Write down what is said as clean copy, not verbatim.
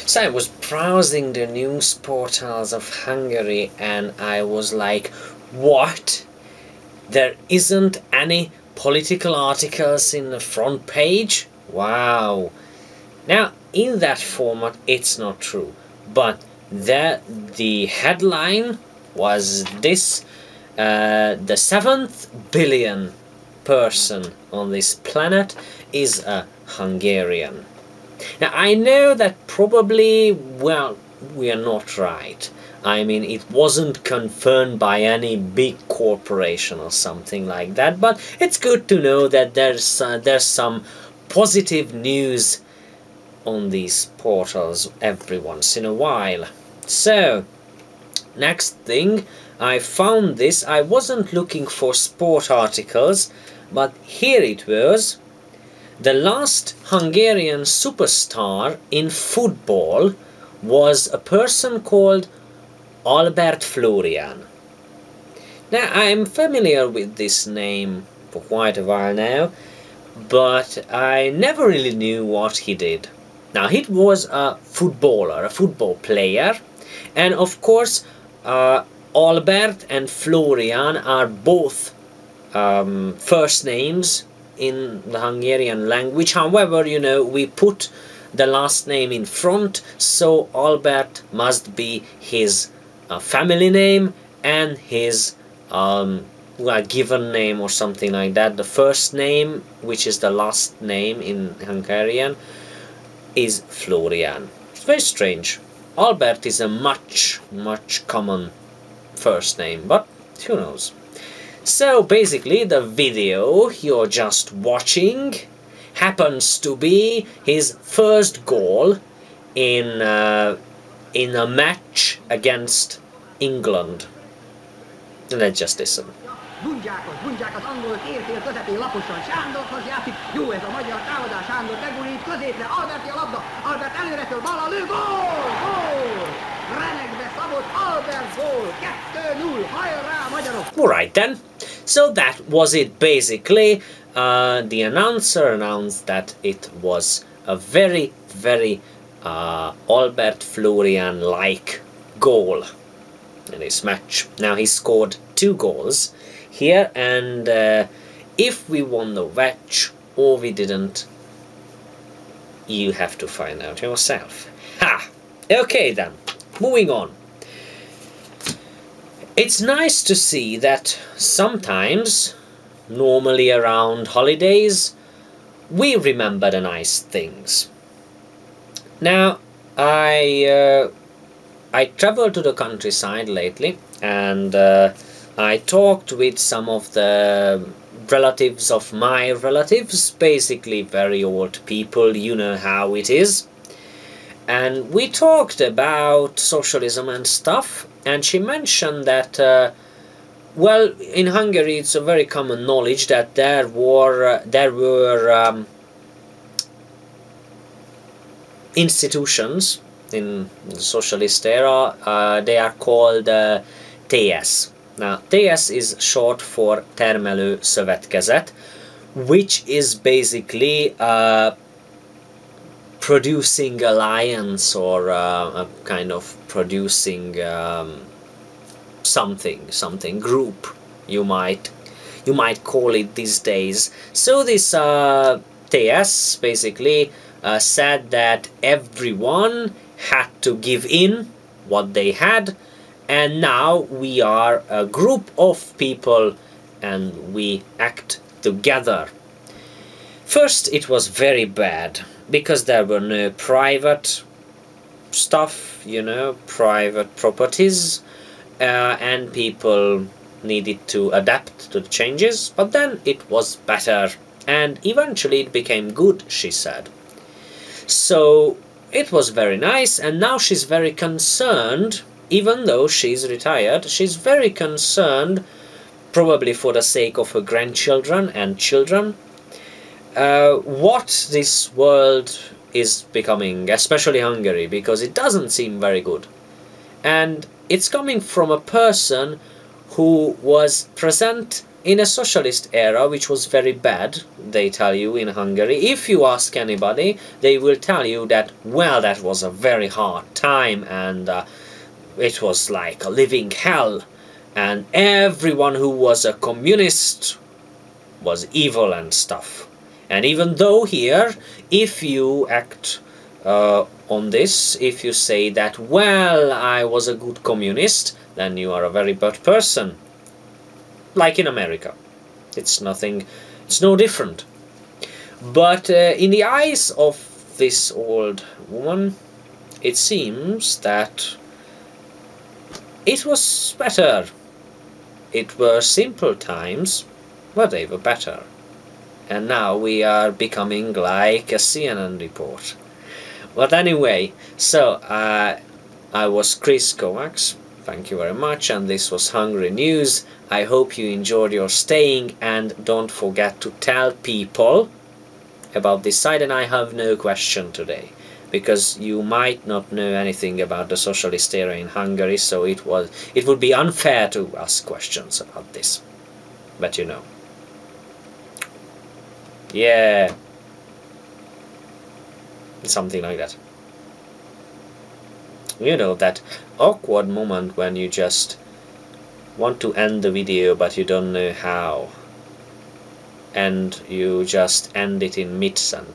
So I was browsing the news portals of Hungary and I was like, what? There isn't any political articles in the front page? Wow. Now, in that format, it's not true. But the headline was this: the 7th billion person on this planet is a Hungarian. Now, I know that probably, well, we are not right. I mean, it wasn't confirmed by any big corporation or something like that, but it's good to know that there's some positive news on these portals every once in a while. So, next thing, I found this. I wasn't looking for sport articles, but here it was. The last Hungarian superstar in football was a person called Albert Florian. Now, I'm familiar with this name for quite a while now, but I never really knew what he did. Now, he was a footballer, a football player, and of course, Albert and Florian are both first names in the Hungarian language. However, you know, we put the last name in front, so Albert must be his family name and his given name or something like that. The first name, which is the last name in Hungarian, is Florian. It's very strange. Albert is a much common first name, but who knows. So basically the video you're just watching happens to be his first goal in a match against England. Let's just listen. Bundják az angol térfél közepén laposan Sándorhoz játszik. Jó ez a magyar támadás, Sándor megborít középre, Alberti a labda, Albert előretől bal lő, gól! Gól! Renegbe szabott Albert gól, 2-0, hajrá magyarok! Alright then, so that was it basically. The announcer announced that it was a very Albert Florian-like goal in this match. Now he scored 2 goals here, and if we won the match or we didn't, you have to find out yourself. Ha! Okay then, moving on. It's nice to see that sometimes, normally around holidays, we remember the nice things. Now, I traveled to the countryside lately, and I talked with some of the relatives of my relatives, basically very old people, you know how it is. And we talked about socialism and stuff, and she mentioned that, well, in Hungary it's a very common knowledge that there were institutions in the socialist era. They are called TS. Now, TS is short for Termelő Szövetkezet, which is basically a producing alliance, or a kind of producing something group, you might call it these days. So this TS basically said that everyone had to give in what they had, and now we are a group of people and we act together. First it was very bad, because there were no private stuff, you know, private properties, and people needed to adapt to the changes, but then it was better, and eventually it became good, she said. So it was very nice, and now she's very concerned, even though she's retired, she's very concerned, probably for the sake of her grandchildren and children, what this world is becoming, especially Hungary, because it doesn't seem very good. And it's coming from a person who was present in a socialist era, which was very bad, they tell you in Hungary, if you ask anybody, they will tell you that, well, that was a very hard time, and it was like a living hell, and everyone who was a communist was evil and stuff. And even though here, if you act on this, if you say that, well, I was a good communist, then you are a very bad person. Like in America. It's no different. But in the eyes of this old woman, it seems that it was better. It were simple times, but they were better. And now we are becoming like a CNN report. But anyway, so I was Chris Kovacs. Thank you very much, and this was Hungary News. I hope you enjoyed your staying, and don't forget to tell people about this site. And I have no question today, because you might not know anything about the socialist era in Hungary, so it would be unfair to ask questions about this. But you know. Yeah. Something like that. You know, that awkward moment when you just want to end the video but you don't know how, and you just end it in mid-sentence.